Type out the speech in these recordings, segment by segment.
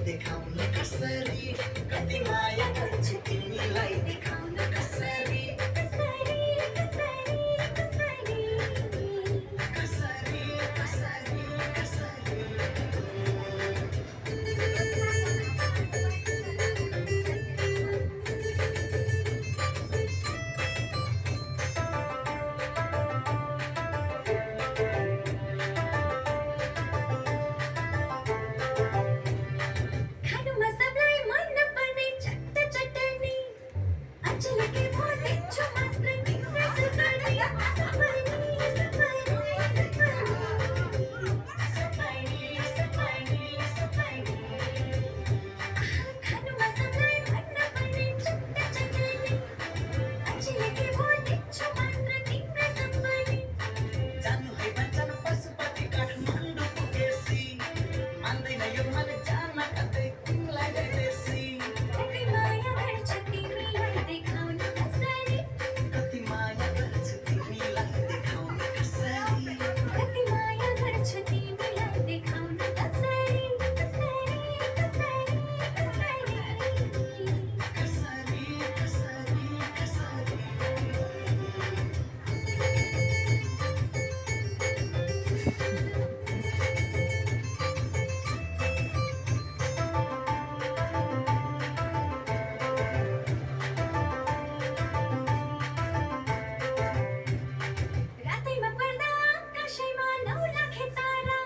देखाउन कसरी कति माया गर्छु तिमीलाई देखाउन कसरी कसरी कसरी कसरी कसरी कसरी खानुमा सबलाई मन नपर्ने चट्ट चटनी अचेलकै भनिन्छु मात्र तिम्रो सुकर्नी सपनी सपनी सपनी सपनी खानुमा सबलाई मन नपर्ने चट्ट चटनी अचेलकै भनिन्छु मात्र तिम्रो सपनी जानु है बच्चन पशुपति काठमाडौँ पुगेसी मान्दैन यो मन जान कतै तिमीलाई देखेसी कति माया गर्छु तिमीलाई देखाउन कसरी कति माया गर्छु तिमीलाई देखाउन कसरी कति माया गर्छु तिमीलाई देखाउन कसरी कसरी कसरी कसरी कसरी कसरी कसरी रातैमा पर्दा आकाशैमा नौलाखे तारा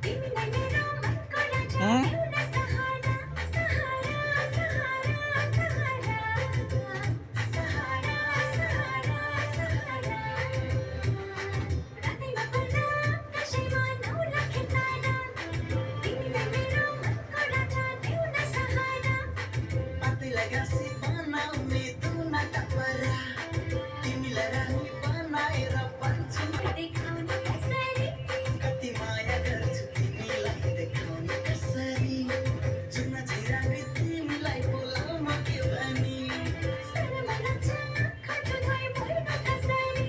तिमी नै मेरो मनको राजा एउटा सहारा सहारा सहारा सहारा सहारा सहारा सहारा रातैमा पर्दा आकाशैमा नौलाखे तारा तिमी नै मेरो मनको राजा एउटा सहारा पातैलाई गाँसी बनाउने तुना टपरा तिमीलाई रानी बनाएर भन्छु देखाउन कसरी कति माया गर्छु तिमीलाई देखाउन कसरी जुन झिरानी तिमीलाई बोलाउन के भनी शर्मा नचान खटो भई बोल्न कसरी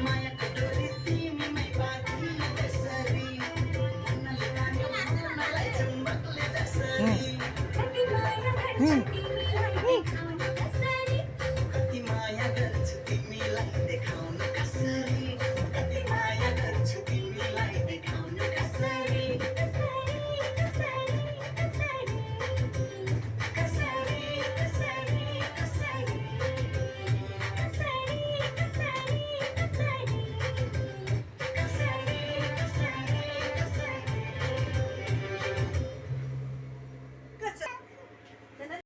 मायाको डोरी तिमीमै बाँधी त्यसरी मनले तान्यो मनलाई चुम्बकले जसरी कति माया गर्छु